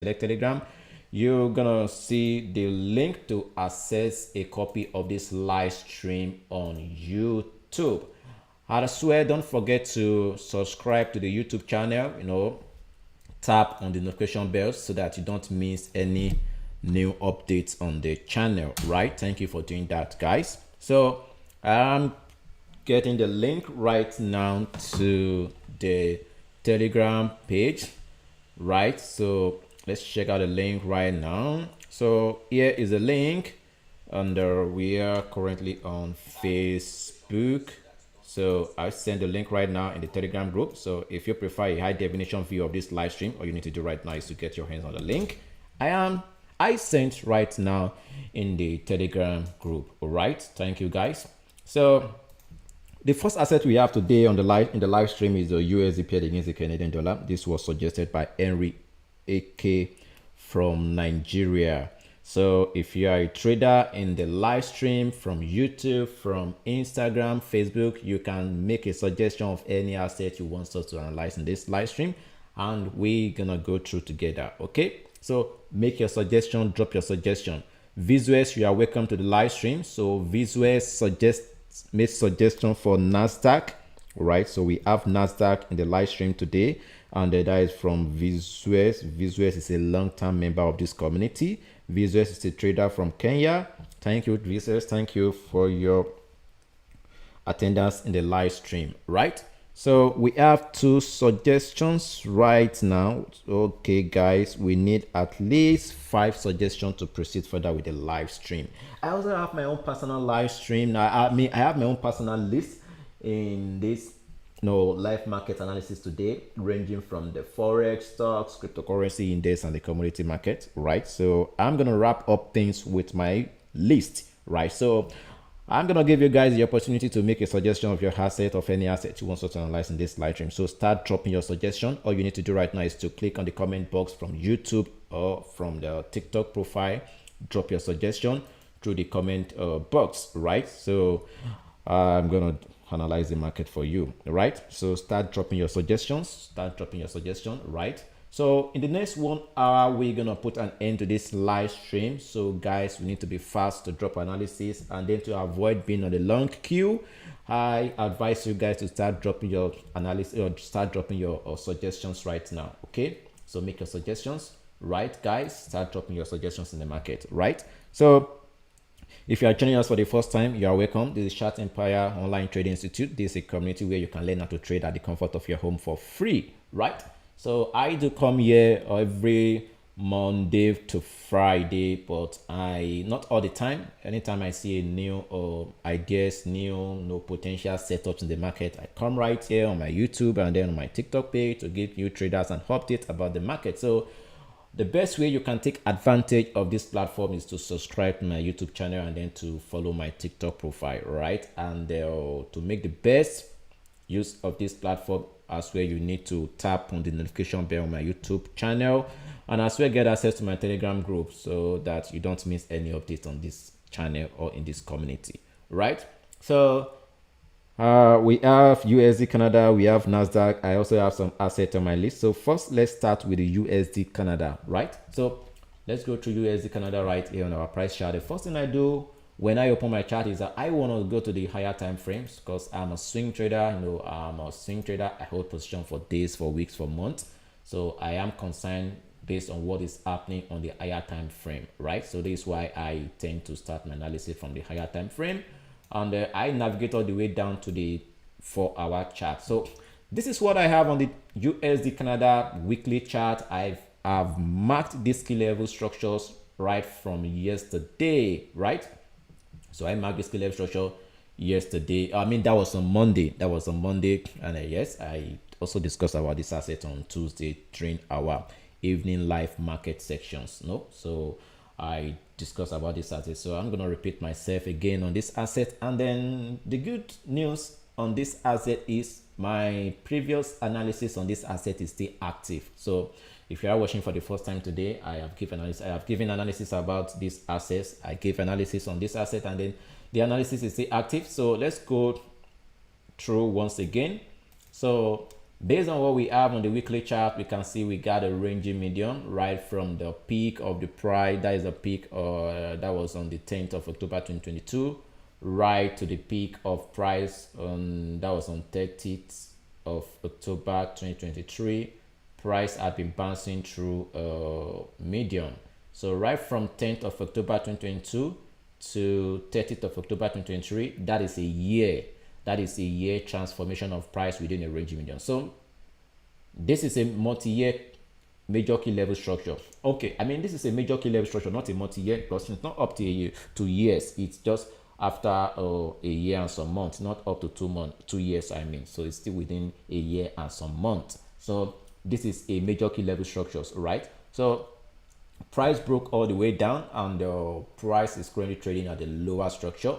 select Telegram, you're gonna see the link to access a copy of this live stream on YouTube. I swear, don't forget to subscribe to the YouTube channel, tap on the notification bell so that you don't miss any new updates on the channel, right? Thank you for doing that, guys. So I'm getting the link right now to the Telegram page, right? So let's check out the link right now. So here is the link, and we are currently on Facebook. So I send the link right now in the Telegram group. So if you prefer a high definition view of this live stream, all you need to do right now is to get your hands on the link I sent right now in the Telegram group. All right, thank you guys. So the first asset we have today on the live stream is the USD paired against the Canadian dollar. This was suggested by Henry AK from Nigeria. So if you are a trader in the live stream from YouTube, from Instagram, Facebook, you can make a suggestion of any asset you want us to analyze in this live stream, and we're gonna go through together. Okay, so make your suggestion, drop your suggestion. Visuals, you are welcome to the live stream. So Visuals make suggestion for NASDAQ. Right, so we have NASDAQ in the live stream today, and that is from Visuals. Visuals is a long-term member of this community. Visuals is a trader from Kenya. Thank you, Visuals. Thank you for your attendance in the live stream. Right, so we have 2 suggestions right now. Okay, guys, we need at least 5 suggestions to proceed further with the live stream. I also have my own personal live stream. Now, I have my own personal list in this live market analysis today, ranging from the forex, stocks, cryptocurrency index, and the commodity market, right? So I'm gonna wrap up things with my list, right? So I'm gonna give you guys the opportunity to make a suggestion of your asset, of any asset you want us to analyze in this live stream. So start dropping your suggestion. All you need to do right now is to click on the comment box from YouTube or from the TikTok profile, drop your suggestion through the comment box, right? So I'm gonna analyze the market for you, right? So start dropping your suggestions, right? So in the next 1 hour, we're gonna put an end to this live stream. So guys, we need to be fast to drop analysis, and then to avoid being on the long queue, I advise you guys to start dropping your analysis or start dropping your suggestions right now. Okay, so make your suggestions, right, guys? Start dropping your suggestions in the market, right? So if you are joining us for the first time, you are welcome. This is ChartsEmpire Online Trading Institute. This is a community where you can learn how to trade at the comfort of your home for free, right? So I do come here every Monday to Friday, but not all the time. Anytime I see a new ideas, new potential setups in the market, I come right here on my YouTube and then on my TikTok page to give you traders an update about the market. So the best way you can take advantage of this platform is to subscribe to my YouTube channel and then to follow my TikTok profile, right? And to make the best use of this platform, as well, you need to tap on the notification bell on my YouTube channel, and as well get access to my Telegram group so that you don't miss any updates on this channel or in this community, right? So we have USD Canada, we have NASDAQ. I also have some assets on my list. So first, let's start with the USD Canada, right? So let's go through USD Canada right here on our price chart. The first thing I do when I open my chart is that I want to go to the higher time frames, because I'm a swing trader. I'm a swing trader. I hold position for days, for weeks, for months. So I am concerned based on what is happening on the higher time frame, right? So this is why I tend to start my analysis from the higher time frame, and I navigate all the way down to the 4-hour chart. So this is what I have on the USD Canada weekly chart. I've marked these key level structures right from yesterday, right? So I marked this key level structure yesterday. I mean, that was on Monday. And yes, I also discussed about this asset on Tuesday during our evening live market sections. So I discussed about this asset. So I'm going to repeat myself again on this asset. And then the good news on this asset is my previous analysis on this asset is still active. So if you are watching for the first time today, I have given analysis about this assets. I gave analysis on this asset, and then the analysis is still active. So let's go through once again. So Based on what we have on the weekly chart, we can see we got a ranging median right from the peak of the price. That is the peak that was on the 10th of October 2022, right to the peak of price that was on 30th of October 2023. Price had been bouncing through a median. So right from 10th of October 2022 to 30th of October 2023, that is a year. That is a year transformation of price within a ranging median. So this is a multi-year major key level structure. Okay, I mean, this is a major key level structure, not a multi-year, because it's not up to a year, 2 years. It's just after a year and some months, not up to 2 months, 2 years, I mean. So it's still within a year and some months. So this is a major key level structures, right? So price broke all the way down, and the price is currently trading at the lower structure.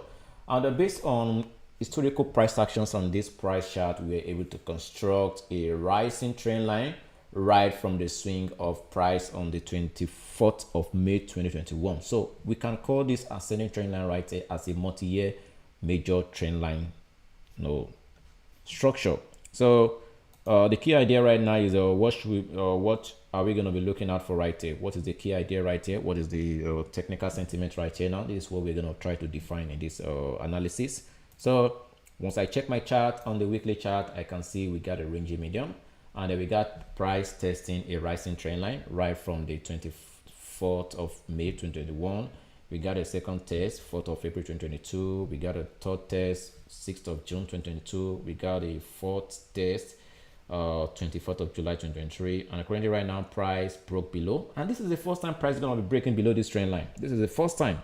And based on historical price actions on this price chart, we were able to construct a rising trend line right from the swing of price on the 24th of May 2021. So we can call this ascending trend line right here as a multi-year major trend line structure. So the key idea right now is what are we going to be looking out for right here? What is the key idea right here? What is the technical sentiment right here? Now this is what we're going to try to define in this analysis. So once I check my chart on the weekly chart, I can see we got a ranging median, and then we got price testing a rising trend line right from the 24th of May 2021. We got a second test 4th of April 2022. We got a third test 6th of June 2022. We got a fourth test 24th of July 2023, and currently right now price broke below, and this is the first time price is going to be breaking below this trend line. This is the first time.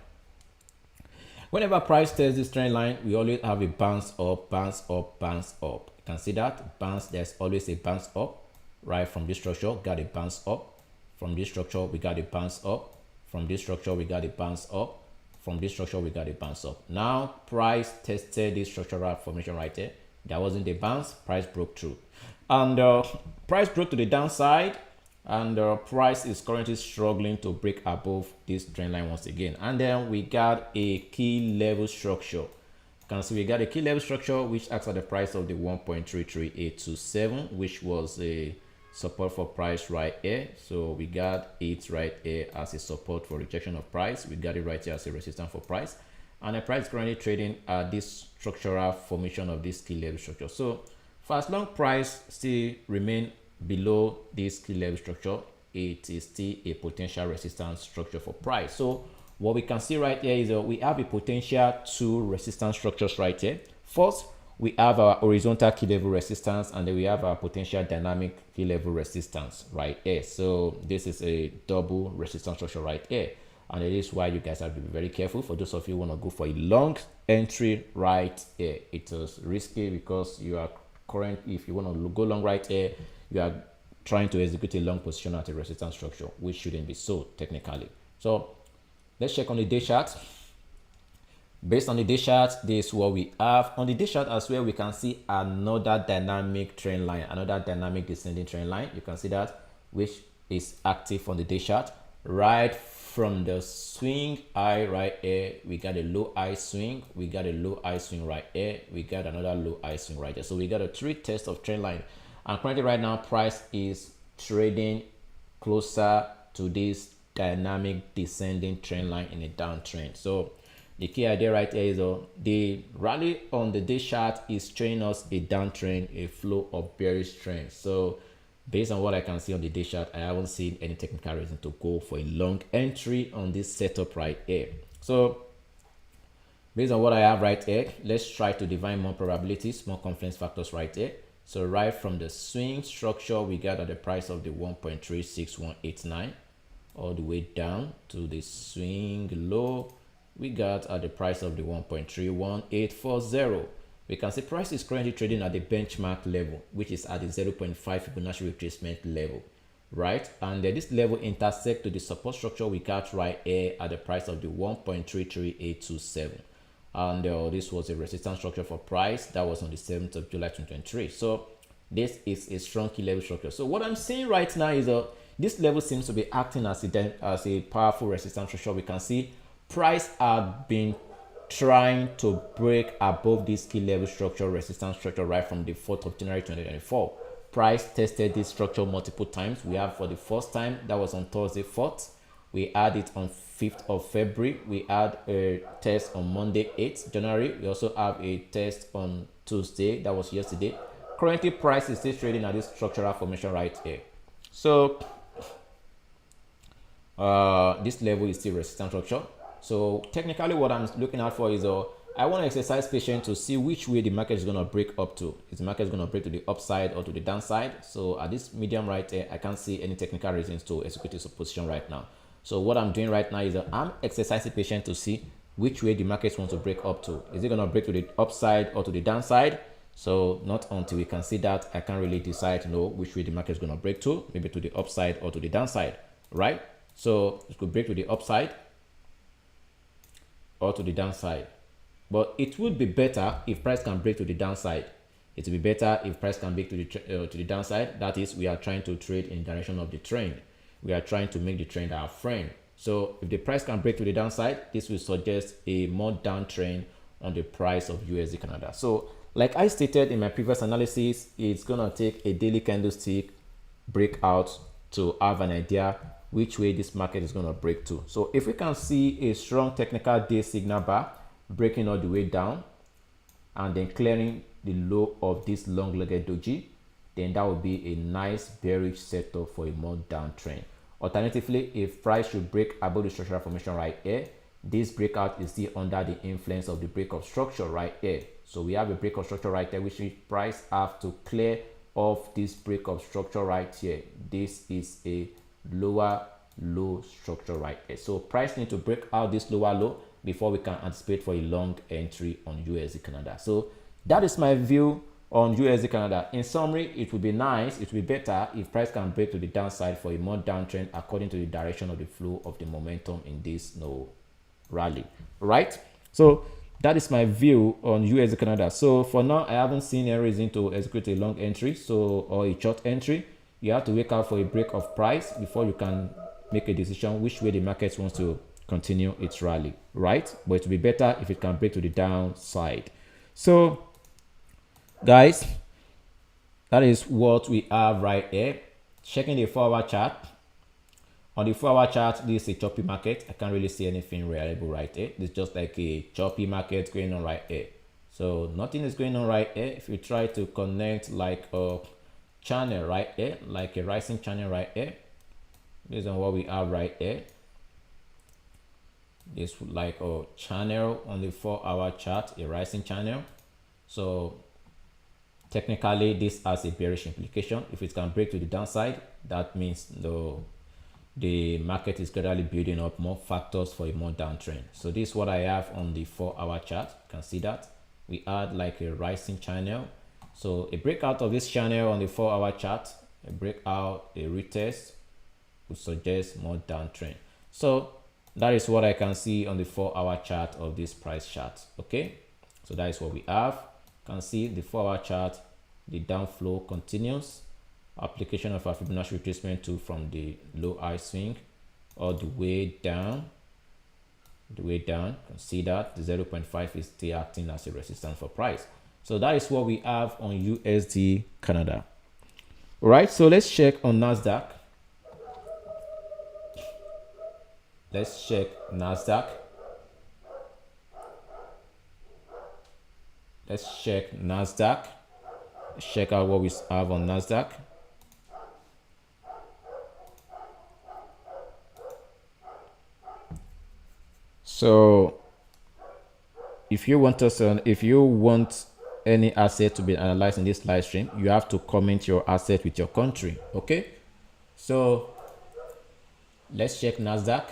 Whenever price tests this trend line, we always have a bounce up, bounce up, bounce up. You can see that bounce. There's always a bounce up right from this structure. Got a bounce up from this structure. We got a bounce up from this structure. We got a bounce up from this structure. We got a bounce up. Now price tested this structural formation right there. There wasn't a bounce. Price broke through, and price broke to the downside, and the price is currently struggling to break above this trend line once again. And then we got a key level structure. You can see we got a key level structure which acts at the price of the 1.33827, which was a support for price right here. So we got it right here as a support for rejection of price. We got it right here as a resistance for price, and the price is currently trading at this structural formation of this key level structure. So for as long price still remain below this key level structure, it is still a potential resistance structure for price. So what we can see right here is we have a potential two resistance structures right here. First, we have our horizontal key level resistance, and then we have our potential dynamic key level resistance right here. So this is a double resistance structure right here, and it is why you guys have to be very careful. For those of you who want to go for a long entry right here, it is risky because you are if you want to go long right here, you are trying to execute a long position at a resistance structure, which shouldn't be so technically. So let's check on the day chart. Based on the day chart, this is what we have. On the day chart as well, we can see another dynamic trend line, another dynamic descending trend line. You can see that, which is active on the day chart. Right from the swing high right here, we got a low high swing, we got a low high swing right here, we got another low high swing right there. So we got a 3 test of trend line, and currently right now price is trading closer to this dynamic descending trend line in a downtrend. So the key idea right here is the rally on the day chart is showing us a downtrend, a flow of bearish trend. So based on what I can see on the day chart, I haven't seen any technical reason to go for a long entry on this setup right here. So based on what I have right here, let's try to define more probabilities, more confidence factors right here. So right from the swing structure, we got at the price of the 1.36189 all the way down to the swing low, we got at the price of the 1.31840. We can see price is currently trading at the benchmark level, which is at the 0.5 Fibonacci retracement level, right? And this level intersects to the support structure we got right here at the price of the 1.33827. And this was a resistance structure for price that was on the 7th of July 2023. So this is a strong key level structure. So what I'm seeing right now is this level seems to be acting as a powerful resistance structure. We can see price had been trying to break above this key level structure, resistance structure, right from the 4th of January 2024. price tested this structure multiple times. We have for the first time, that was on Thursday 4th. We had it on 5th of February. We had a test on Monday 8th January. We also have a test on Tuesday. That was yesterday. Currently, price is still trading at this structural formation right here. So this level is still resistance structure. So technically what I'm looking out for is I want to exercise patience to see which way the market is going to break up to. Is the market going to break to the upside or to the downside? So at this medium right here, I can't see any technical reasons to execute this position right now. So what I'm doing right now is I'm exercising patience to see which way the market wants to break up to. Is it going to break to the upside or to the downside? So not until we can see that, I can't really decide to know which way the market is going to break to, maybe to the upside or to the downside, right? So it could break to the upside or to the downside. But it would be better if price can break to the downside. It would be better if price can break to the downside. That is, we are trying to trade in direction of the trend. We are trying to make the trend our friend. So if the price can break to the downside, this will suggest a more downtrend on the price of USD Canada. So like I stated in my previous analysis, it's gonna take a daily candlestick breakout to have an idea which way this market is gonna break to. So if we can see a strong technical day signal bar breaking all the way down and then clearing the low of this long-legged doji, then that would be a nice bearish setup for a more downtrend. Alternatively, if price should break above the structural formation right here, this breakout is still under the influence of the breakup structure right here. So we have a breakup structure right there, which price have to clear off this breakup structure right here. This is a lower low structure right here. So price need to break out this lower low before we can anticipate for a long entry on USD Canada. So that is my view on USD Canada. In summary, it would be nice, it would be better if price can break to the downside for a more downtrend according to the direction of the flow of the momentum in this rally, right? So that is my view on USD Canada. So for now, I haven't seen any reason to execute a long entry, or a short entry. You have to wait out for a break of price before you can make a decision which way the market wants to continue its rally, right? But it would be better if it can break to the downside. So guys, that is what we have right here. Checking the 4-hour chart. On the 4-hour chart, this is a choppy market. I can't really see anything reliable right here. It's just like a choppy market going on right here. So nothing is going on right here. If you try to connect like a channel right here, like a rising channel right here, based on what we have right here, this like a channel on the 4-hour chart, a rising channel. So technically this has a bearish implication. If it can break to the downside, that means the market is gradually building up more factors for a more downtrend. So this is what I have on the 4-hour chart. You can see that we had like a rising channel. So a breakout of this channel on the 4-hour chart, a breakout, a retest would suggest more downtrend. So that is what I can see on the 4-hour chart of this price chart. Okay, so that is what we have. You can see the 4-hour chart, the downflow continues. Application of a Fibonacci retracement tool from the low high swing all the way down. You can see that the 0.5 is still acting as a resistance for price. So that is what we have on USD Canada. All right, so let's check on NASDAQ. Let's check NASDAQ. Let's check NASDAQ. Let's check out what we have on NASDAQ. So if you want any asset to be analyzed in this live stream, you have to comment your asset with your country. Okay, so let's check NASDAQ.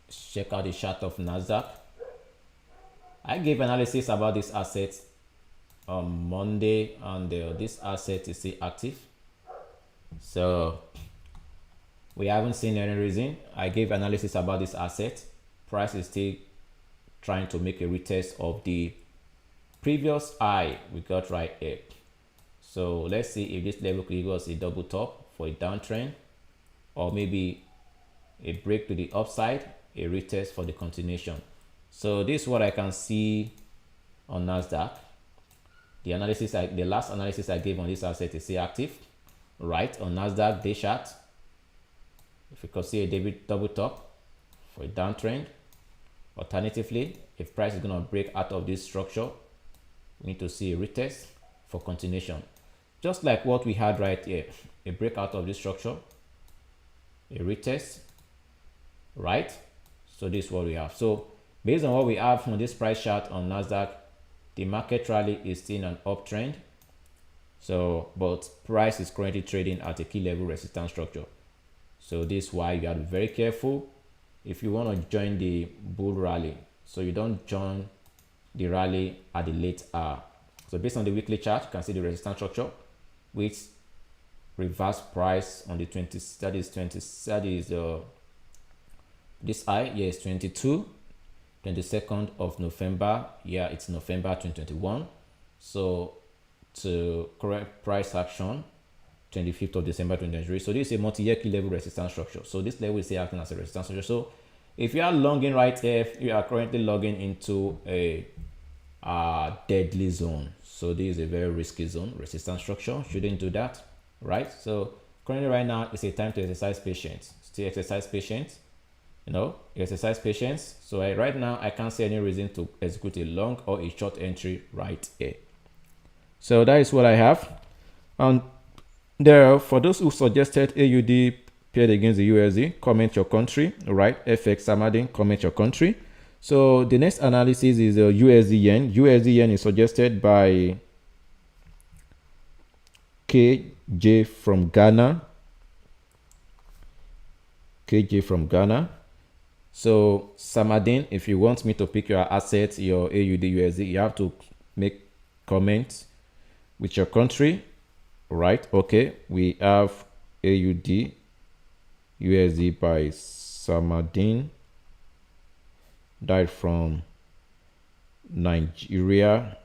Let's check out the chart of NASDAQ. I gave analysis about this asset on Monday, and this asset is still active. So we haven't seen any reason. I gave analysis about this asset. Price is still trying to make a retest of the previous high we got right here. So let's see if this level could give us a double top for a downtrend, or maybe a break to the upside, a retest for the continuation. So this is what I can see on Nasdaq. The last analysis I gave on this asset is still active, right? On Nasdaq day chart, if you could see a double top for a downtrend. Alternatively, if price is going to break out of this structure, we need to see a retest for continuation, just like what we had right here. A breakout of this structure, a retest, right? So this is what we have. So based on what we have on this price chart on Nasdaq, the market rally is still in an uptrend. So, but price is currently trading at a key level resistance structure. So this is why you have to be very careful if you want to join the bull rally. So you don't join the rally at the late hour. So based on the weekly chart, you can see the resistance structure, which reverse price on the 20, this high, yes, 22nd of November. Yeah, it's November 2021. So to correct price action, 25th of December 2023. So this is a multi-year key level resistance structure. So this level is still acting as a resistance structure. So if you are longing right here, you are currently logging into a deadly zone. So this is a very risky zone, resistance structure. Shouldn't do that, right? So currently right now, it's a time to exercise patience. Still exercise patience. You know, exercise patience. So right now, I can't see any reason to execute a long or a short entry right here. So that is what I have. And there, for those who suggested AUD paired against the USD, comment your country, right? FX Samadin, comment your country. So the next analysis is USD yen. USD yen is suggested by KJ from Ghana. KJ from Ghana. So Samadin, if you want me to pick your assets, your AUD USD, you have to make comments with your country, right? Okay, we have AUD USD by Samadin, died from Nigeria.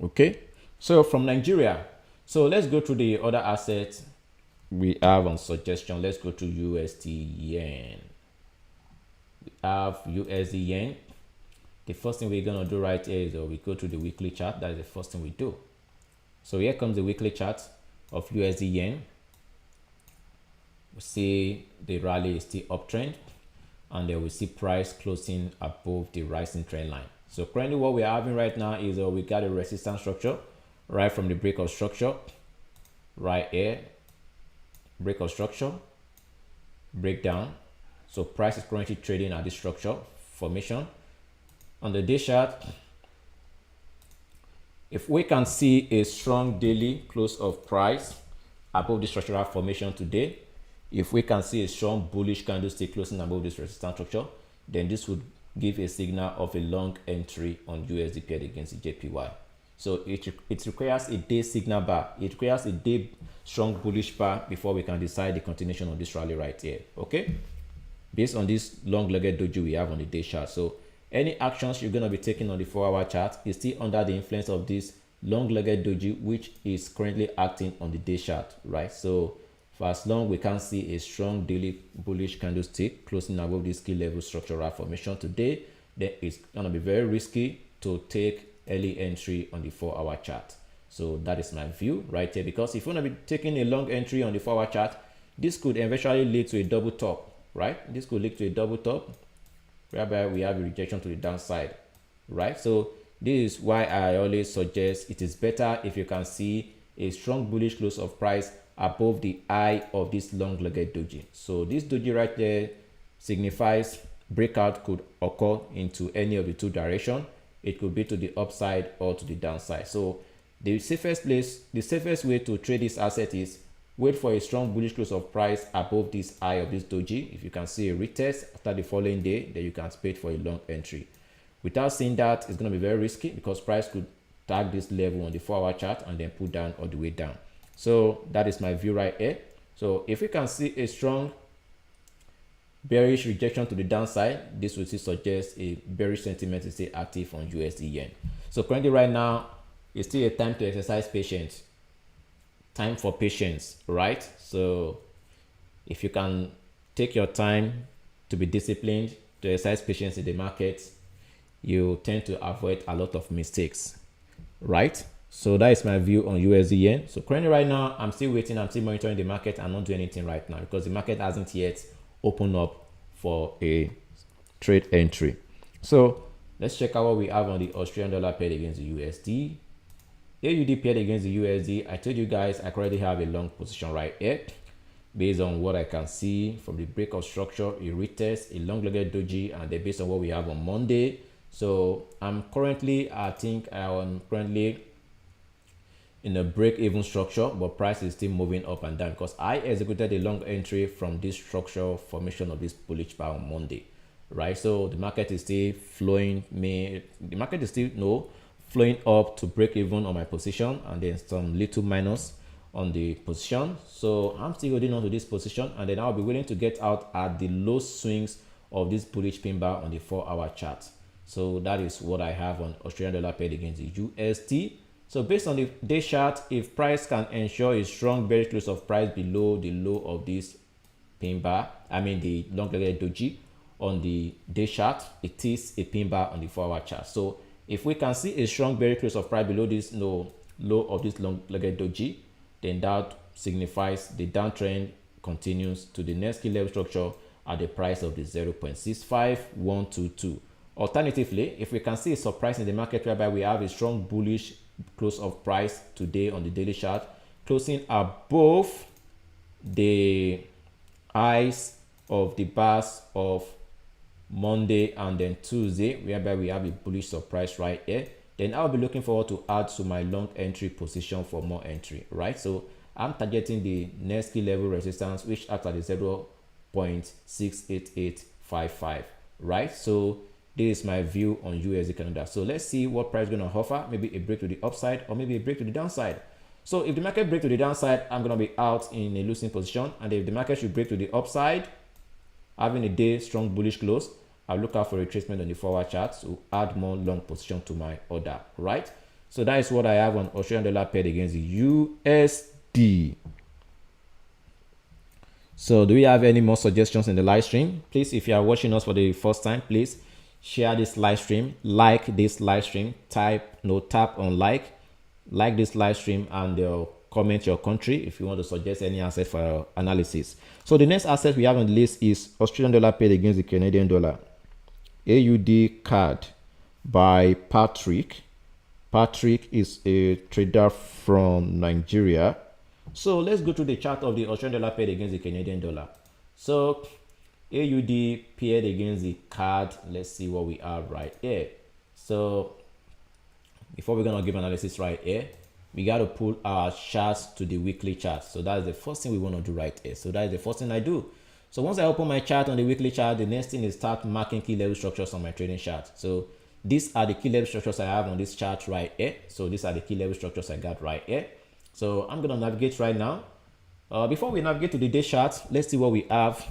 Okay, so from Nigeria, so let's go to the other assets we have on suggestion. Let's go to USD yen. We have USD yen. The first thing we're gonna do right here is we go to the weekly chart. That is the first thing we do. So here comes the weekly chart of USD yen. We see the rally is still uptrend, and then we see price closing above the rising trend line. So currently what we're having right now is we got a resistance structure right from the breakout structure right here. Breakout structure, breakdown. So price is currently trading at this structure formation. On the day chart, if we can see a strong daily close of price above the structural formation today, if we can see a strong bullish candlestick closing above this resistance structure, then this would give a signal of a long entry on USD paired against the JPY. So it requires a day signal bar. It requires a day strong bullish bar before we can decide the continuation of this rally right here. Okay, based on this long-legged doji we have on the day chart. So any actions you're going to be taking on the 4-hour chart is still under the influence of this long-legged doji, which is currently acting on the day chart, right? So for as long we can see a strong daily bullish candlestick closing above this key level structural formation today, then it's going to be very risky to take early entry on the 4-hour chart. So that is my view right here, because if you want to be taking a long entry on the 4-hour chart, this could eventually lead to a double top, right? This could lead to a double top whereby we have a rejection to the downside, right? So this is why I always suggest it is better if you can see a strong bullish close of price above the high of this long-legged doji. So this doji right there signifies breakout could occur into any of the two directions. It could be to the upside or to the downside. So the safest way to trade this asset is wait for a strong bullish close of price above this high of this doji. If you can see a retest after the following day, then you can wait for a long entry. Without seeing that, it's going to be very risky because price could tag this level on the 4-hour chart and then pull down all the way down. So that is my view right here. So if we can see a strong bearish rejection to the downside, this would suggest a bearish sentiment is still active on USD yen. So currently right now, it's still a time to exercise patience. Time for patience, right? So if you can take your time to be disciplined, to exercise patience in the market, you tend to avoid a lot of mistakes, right? So that is my view on USD yen. So currently right now, I'm still waiting. I'm still monitoring the market. I'm not doing anything right now because the market hasn't yet opened up for a trade entry. So let's check out what we have on the Australian dollar paired against the USD. AUD paired against the USD. I told you guys I already have a long position right here. Based on what I can see from the breakout structure, a retest, a long-legged doji, and then based on what we have on Monday. So I'm currently, I think I'm currently in a break-even structure, but price is still moving up and down because I executed a long entry from this structural formation of this bullish bar on Monday, right? So the market is still flowing, the market is still flowing up to break even on my position, and then some little minus on the position. So I'm still holding on to this position, and then I'll be willing to get out at the low swings of this bullish pin bar on the 4-hour chart. So that is what I have on Australian dollar paired against the USD. So based on the day chart, if price can ensure a strong bearish close of price below the low of this pin bar, I mean the long-legged doji on the day chart, it is a pin bar on the 4-hour chart. So if we can see a strong bearish close of price below this low of this long-legged doji, then that signifies the downtrend continues to the next key level structure at the price of the 0.65122. Alternatively, if we can see a surprise in the market whereby we have a strong bullish close of price today on the daily chart, closing above the highs of the bars of Monday and then Tuesday, whereby we have a bullish surprise right here, then I'll be looking forward to add to my long entry position for more entry, right? So I'm targeting the next key level resistance, which acts at the 0.68855, right? So this is my view on USD Canada. So let's see what price is going to offer. Maybe a break to the upside or maybe a break to the downside. So if the market breaks to the downside, I'm going to be out in a losing position. And if the market should break to the upside, having a day strong bullish close, I'll look out for retracement on the 4-hour chart to add more long position to my order, right? So that is what I have on Australian dollar paired against the USD. So do we have any more suggestions in the live stream? Please, if you are watching us for the first time, please share this live stream, like this live stream, tap on like this live stream, and comment your country if you want to suggest any asset for analysis. So the next asset we have on the list is Australian dollar paired against the Canadian dollar. AUD card by Patrick. Patrick is a trader from Nigeria. So let's go to the chart of the Australian dollar paired against the Canadian dollar. So AUD paired against the card. Let's see what we have right here. So before we're gonna give analysis right here, we got to pull our charts to the weekly chart. So that is the first thing we want to do right here. So that is the first thing I do. So once I open my chart on the weekly chart, the next thing is start marking key level structures on my trading chart. So these are the key level structures I have on this chart right here. So these are the key level structures I got right here. So I'm gonna navigate right now. Before we navigate to the day chart, let's see what we have.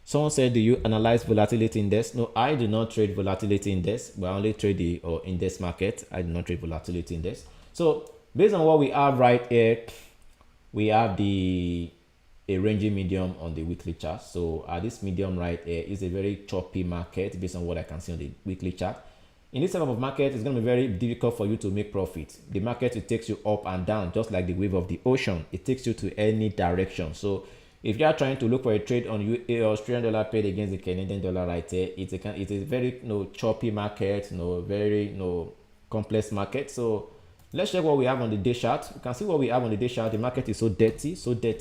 Someone said, do you analyze volatility index? No, I do not trade volatility index, but I only trade the index market. I do not trade volatility index. So based on what we have right here, we have a ranging medium on the weekly chart. So this medium right here is a very choppy market based on what I can see on the weekly chart. In this type of market, it's going to be very difficult for you to make profit. The market, it takes you up and down, just like the wave of the ocean. It takes you to any direction. So if you are trying to look for a trade on Australian dollar paired against the Canadian dollar right here, it's a very choppy market, very complex market. So let's check what we have on the day chart. You can see what we have on the day chart. The market is so dirty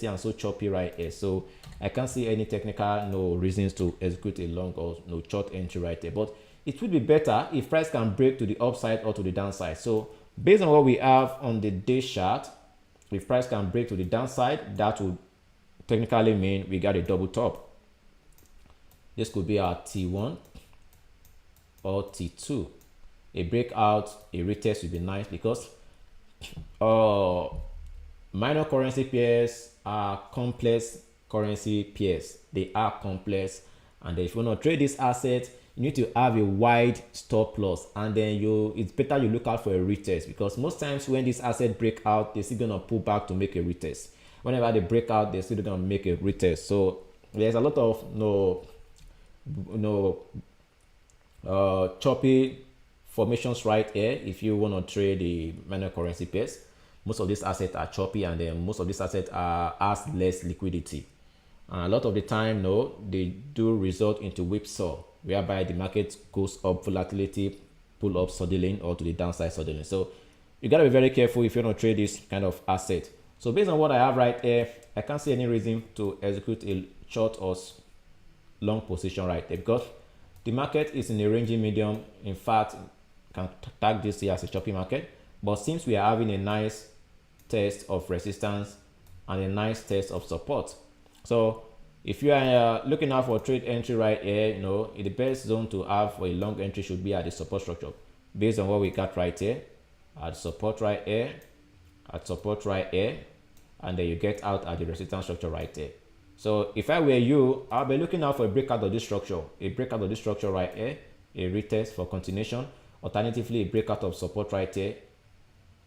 and so choppy right here. So I can't see any technical reasons to execute a long or short entry right there. But it would be better if price can break to the upside or to the downside. So based on what we have on the day chart, if price can break to the downside, that would technically mean we got a double top. This could be our T1 or T2. A breakout, a retest would be nice because minor currency pairs are complex currency pairs. They are complex, and if you want to trade this asset, you need to have a wide stop loss, and then it's better you look out for a retest, because most times when this asset break out, they're still gonna pull back to make a retest. Whenever they break out, they're still gonna make a retest. So there's a lot of choppy formations right here. If you want to trade the minor currency pairs, most of these assets are choppy, and then most of these assets has less liquidity. And a lot of the time, no, they do result into whipsaw, whereby the market goes up, volatility pull up suddenly or to the downside suddenly. So you got to be very careful if you want to trade this kind of asset. So based on what I have right here, I can't see any reason to execute a short or long position right there, because the market is in a ranging medium. In fact, can tag this here as a choppy market, but since we are having a nice test of resistance and a nice test of support, so if you are looking out for trade entry right here, the best zone to have for a long entry should be at the support structure, based on what we got right here, at support right here, at support right here, and then you get out at the resistance structure right there. So if I were you, I'll be looking out for a breakout of this structure, right here, a retest for continuation. Alternatively, a breakout of support right here,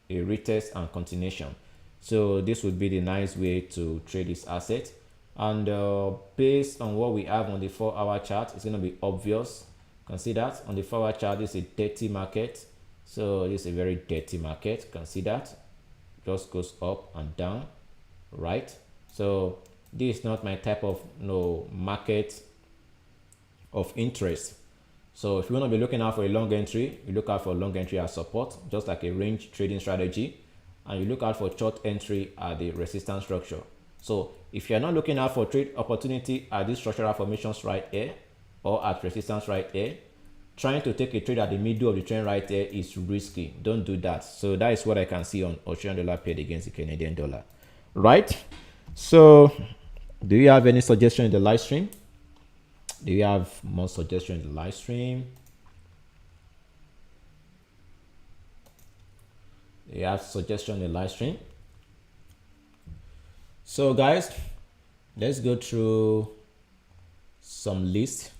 a retest and continuation. So this would be the nice way to trade this asset. And based on what we have on the 4-hour chart, it's going to be obvious. You can see that on the 4-hour chart, this is a dirty market. So this is a very dirty market. You can see that just goes up and down, right? So this is not my type of market of interest. So if you want to be looking out for a long entry, you look out for a long entry as support, just like a range trading strategy, and you look out for short entry at the resistance structure. So if you're not looking out for trade opportunity at these structural formations right here or at resistance right here, trying to take a trade at the middle of the trend right here is risky. Don't do that. So that is what I can see on Australian dollar paired against the Canadian dollar, right? So do you have any suggestion in the live stream? Do you have more suggestions in the live stream? Do you have suggestion in the live stream? So guys, let's go through some lists.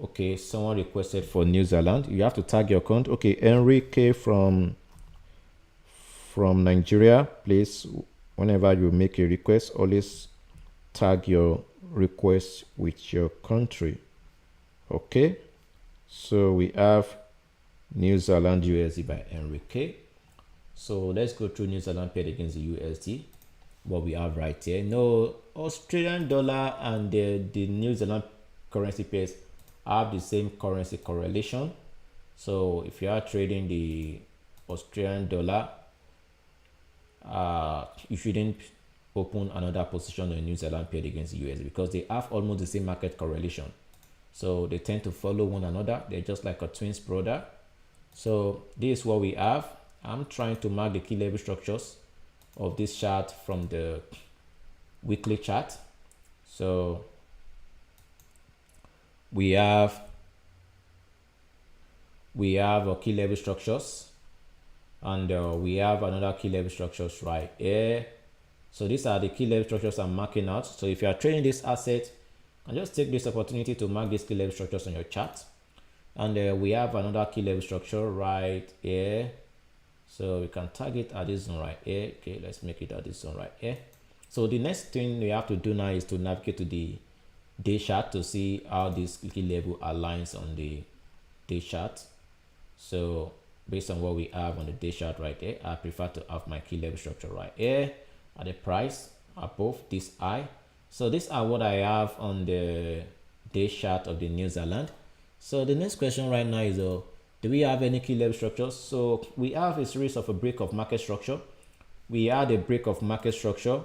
Okay, someone requested for New Zealand. You have to tag your account. Okay, Enrique from Nigeria, please, whenever you make a request, always tag your request with your country. Okay, so we have New Zealand USD by Enrique. So let's go through New Zealand paired against the USD. What we have right here, no, Australian dollar and the New Zealand currency pairs have the same currency correlation. So if you are trading the Australian dollar, you shouldn't open another position on New Zealand paired against the USD, because they have almost the same market correlation. So they tend to follow one another. They're just like a twins brother. So this is what we have. I'm trying to mark the key level structures of this chart from the weekly chart. So we have a key level structures, and we have another key level structures right here. So these are the key level structures I'm marking out. So if you are trading this asset, and just take this opportunity to mark these key level structures on your chart. And we have another key level structure right here. So we can target at this zone right here. Okay, let's make it at this zone right here. So the next thing we have to do now is to navigate to the day chart to see how this key level aligns on the day chart. So based on what we have on the day chart right here, I prefer to have my key level structure right here at the price above this high. So these are what I have on the day chart of the New Zealand. So the next question right now is do we have any key level structures? So we have a series of a break of market structure. We had a break of market structure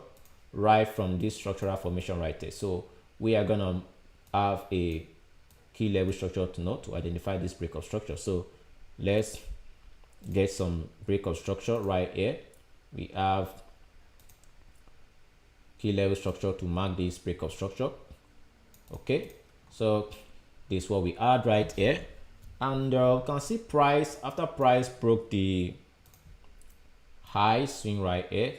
right from this structural formation right there. So we are gonna have a key level structure to note to identify this break of structure. So let's get some break of structure right here. We have key level structure to mark this break of structure. Okay, so this is what we had right here. And you can see price, after price broke the high swing right here,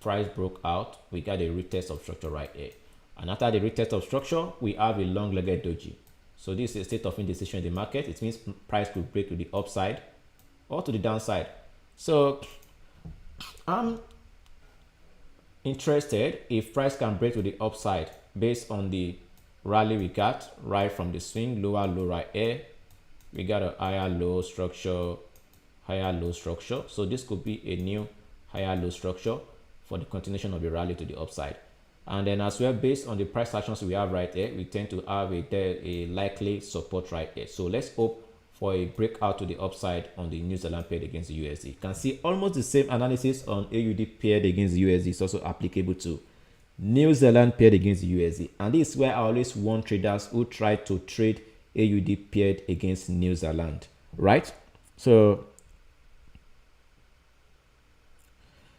price broke out, we got a retest of structure right here. And after the retest of structure, we have a long-legged doji. So this is a state of indecision in the market. It means price could break to the upside or to the downside. So I'm interested if price can break to the upside based on the rally we got right from the swing, lower low right here. we got a higher low structure, higher low structure. So this could be a new higher low structure for the continuation of the rally to the upside. And then as well, based on the price actions we have right here, we tend to have a likely support right here. So let's hope for a breakout to the upside on the New Zealand paired against the USD. You can see almost the same analysis on AUD paired against the USD is also applicable to New Zealand paired against the USD. And this is where I always warn traders who try to trade AUD paired against New Zealand, right? So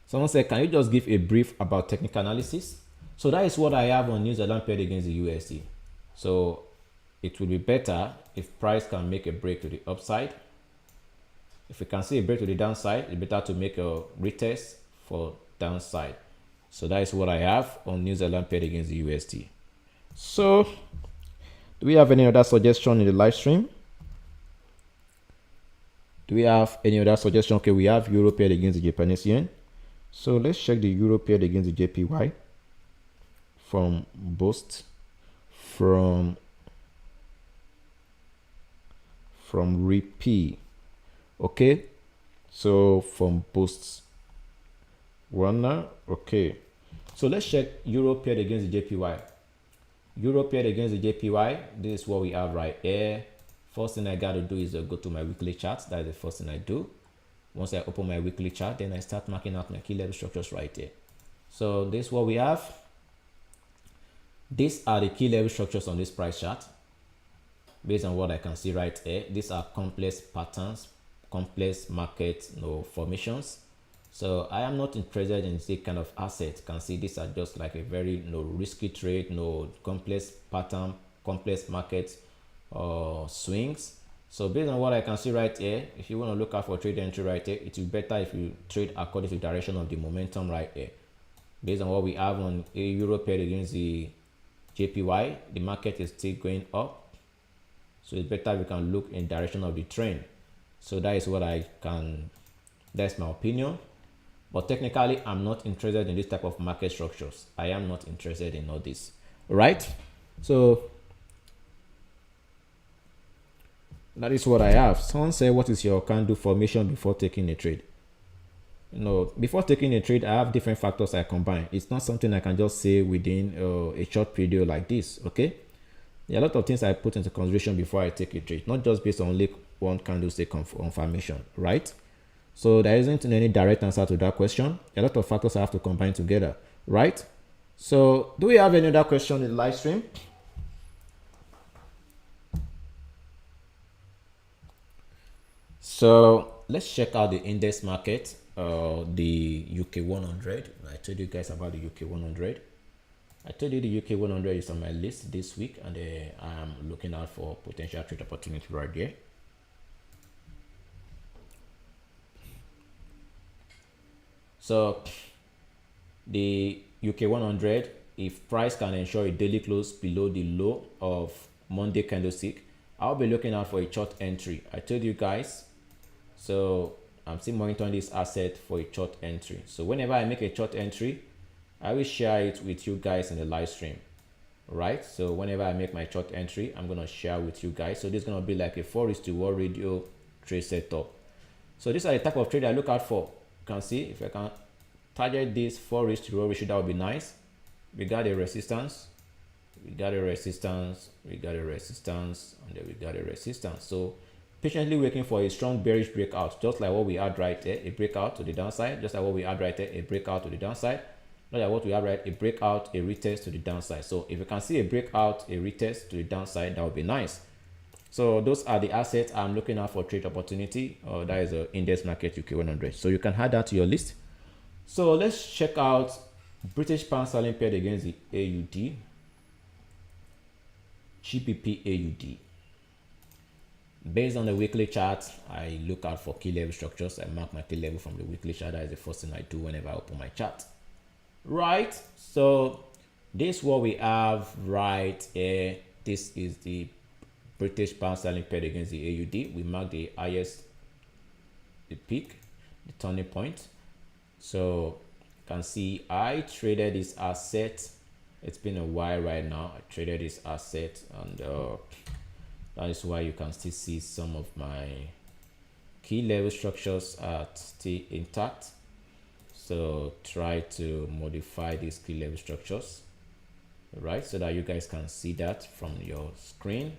someone said, can you just give a brief about technical analysis? So that is what I have on New Zealand paired against the USD. So it will be better if price can make a break to the upside. If we can see a break to the downside, it's better to make a retest for downside. So that is what I have on New Zealand paired against the USD. So do we have any other suggestion in the live stream? Do we have any other suggestion? Okay, we have Euro paired against the Japanese yen. So let's check the Euro paired against the JPY from Boost, from Repeat. Okay, so from Boost Runner. Okay, so let's check Euro paired against the JPY. Euro paired against the JPY, this is what we have right here. First thing I got to do is go to my weekly chart. That is the first thing I do. Once I open my weekly chart, then I start marking out my key level structures right there. So this is what we have. These are the key level structures on this price chart. Based on what I can see right here, these are complex patterns, complex market formations. So I am not interested in this kind of asset. You can see these are just like a very risky trade, no complex pattern, complex market swings. So based on what I can see right here, if you want to look out for trade entry right here, it will be better if you trade according to the direction of the momentum right here. Based on what we have on a Euro paired against the JPY, the market is still going up. So it's better we can look in direction of the trend. So that is what I can, that's my opinion. But technically, I'm not interested in this type of market structures. I am not interested in all this, right? So that is what I have. Someone said, what is your candle formation before taking a trade? Before taking a trade, I have different factors I combine. It's not something I can just say within a short video like this, okay? There are a lot of things I put into consideration before I take a trade, not just based on only one candlestick confirmation, right? So there isn't any direct answer to that question. A lot of factors I have to combine together, right? So do we have any other question in the live stream? So let's check out the index market, the UK 100. I told you guys about the UK 100. I told you the UK 100 is on my list this week, and I'm looking out for potential trade opportunity right there. So the UK 100, if price can ensure a daily close below the low of Monday candlestick, I'll be looking out for a short entry. I told you guys. So I'm still monitoring this asset for a short entry. So whenever I make a short entry, I will share it with you guys in the live stream, right? So whenever I make my short entry, I'm going to share with you guys. So this is going to be like a 4:1 radio trade setup. So these are the type of trade I look out for. You can see if I can target this 4:1 ratio, that would be nice. We got a resistance, we got a resistance, we got a resistance, and then we got a resistance. So patiently waiting for a strong bearish breakout, just like what we had right there, a breakout to the downside, just like what we had right there, a breakout to the downside, not like what we have right, a breakout, a retest to the downside. So if you can see a breakout, a retest to the downside, that would be nice. So those are the assets I'm looking at for trade opportunity. That is the index market UK 100. So you can add that to your list. So let's check out British pound sterling paired against the AUD, GBP AUD. Based on the weekly chart, I look out for key level structures. I mark my key level from the weekly chart. That is the first thing I do whenever I open my chart. Right. So this is what we have right here. This is the British pound sterling paired against the AUD. We mark the highest, the peak, the turning point. So you can see I traded this asset. It's been a while right now. I traded this asset, and That is why you can still see some of my key level structures are still intact. So try to modify these key level structures, right, so that you guys can see that from your screen.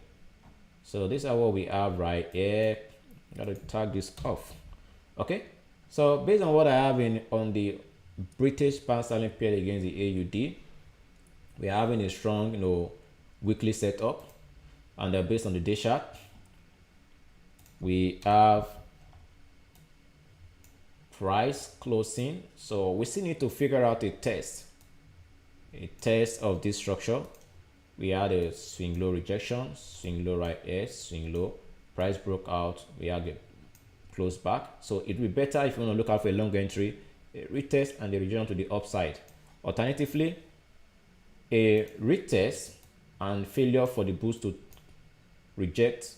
So these are what we have right here. Gotta tag this off. Okay, so based on what I have on the British pound sterling pair against the AUD, we are having a strong weekly setup, and based on the day chart, we have price closing. So we still need to figure out a test of this structure. We had a swing low rejection, swing low right here, swing low, price broke out, we had a close back. So it would be better if you want to look out for a long entry, a retest and a rejection to the upside. Alternatively, a retest and failure for the boost to reject,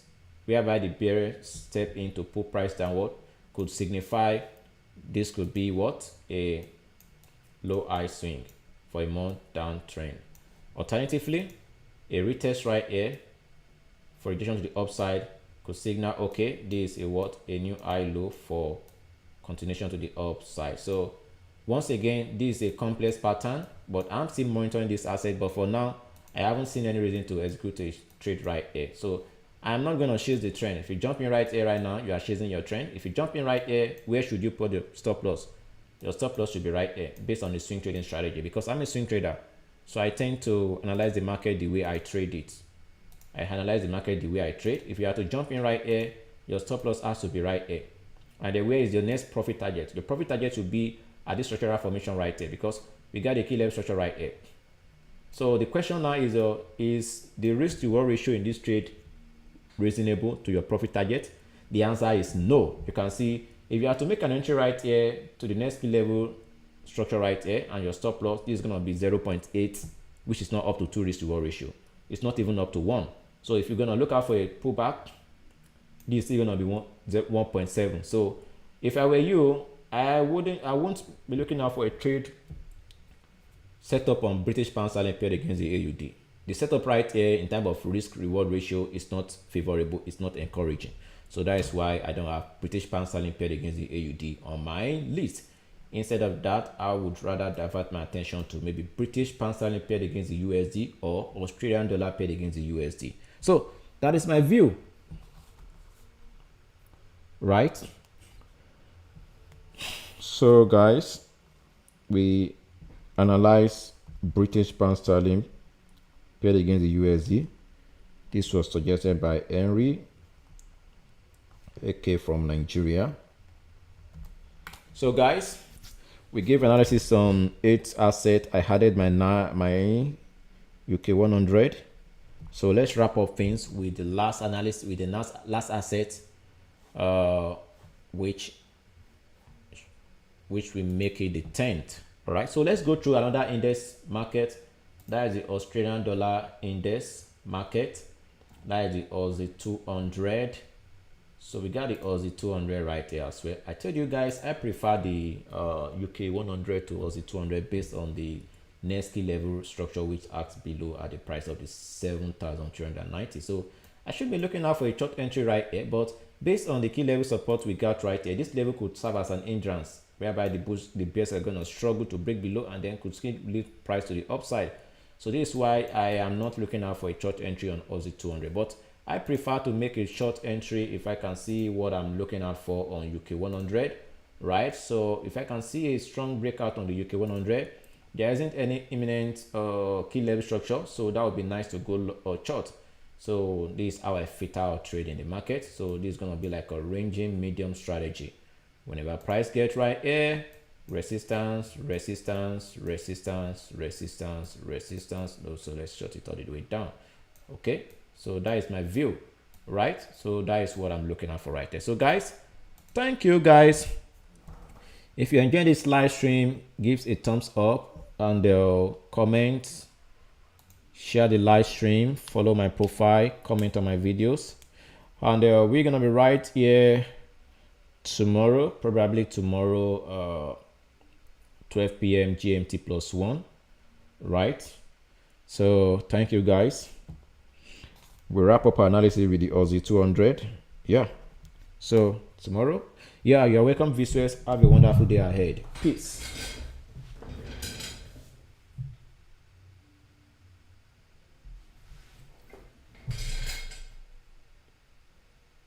whereby the bear step in to pull price downward, could signify this could be what? A low high swing for a more downtrend. Alternatively, a retest right here for rejection to the upside could signal, okay, this is a what? A new high low for continuation to the upside. So once again, this is a complex pattern, but I'm still monitoring this asset. But for now, I haven't seen any reason to execute a trade right here. So I'm not going to chase the trend. If you jump in right here right now, you are chasing your trend. If you jump in right here, where should you put the stop loss? Your stop loss should be right here based on the swing trading strategy, because I'm a swing trader. So I tend to analyze the market the way I trade it. I analyze the market the way I trade. If you have to jump in right here, your stop loss has to be right here. And then where is your next profit target? The profit target should be at this structural formation right here, because we got a key level structure right here. So the question now is the risk to reward ratio in this trade reasonable to your profit target? The answer is no. You can see if you have to make an entry right here to the next key level structure right here, and your stop loss is going to be 0.8, which is not up to 2 risk to reward ratio. It's not even up to 1. So if you're going to look out for a pullback, this is still going to be 1.7. So if I were you, I won't be looking out for a trade setup on British pound sterling paired against the AUD. The setup right here in terms of risk reward ratio is not favorable, it's not encouraging. So that is why I don't have British pound sterling paired against the AUD on my list. Instead of that, I would rather divert my attention to maybe British pound sterling paired against the USD or Australian dollar paired against the USD. So that is my view, right? So guys, we analyze British pound sterling paired against the USD. This was suggested by Henry, AK from Nigeria. So guys, we gave analysis on 8 assets. I added my UK 100. So let's wrap up things with the last analysis, with the last asset, which will make it the 10th. All right, so let's go through another index market. That is the Australian dollar index market. That is the Aussie 200. So we got the Aussie 200 right there as well. I told you guys I prefer the UK 100 to Aussie 200 based on the next key level structure, which acts below at the price of the 7,390. So I should be looking out for a short entry right here, but based on the key level support we got right here, this level could serve as an hindrance, whereby the bears are going to struggle to break below and then could still lift price to the upside. So this is why I am not looking out for a short entry on Aussie 200, but I prefer to make a short entry if I can see what I'm looking out for on UK 100, right? So if I can see a strong breakout on the UK 100, there isn't any imminent key level structure, so that would be nice to go short. So this is how I fit out trade in the market. So this is going to be like a ranging medium strategy. Whenever price gets right here, resistance, resistance, resistance, resistance, resistance. So let's shut it all the way down. Okay, so that is my view, right? So that is what I'm looking at for right there. So guys, thank you guys. If you enjoyed this live stream, give a thumbs up and comment, share the live stream, follow my profile, comment on my videos, and we're gonna be right here tomorrow, probably tomorrow 12 p.m. GMT +1, right? So thank you guys. we wrap up our analysis with the Aussie 200. Yeah. So tomorrow, yeah, you're welcome, visitors. Have a wonderful day ahead. Peace.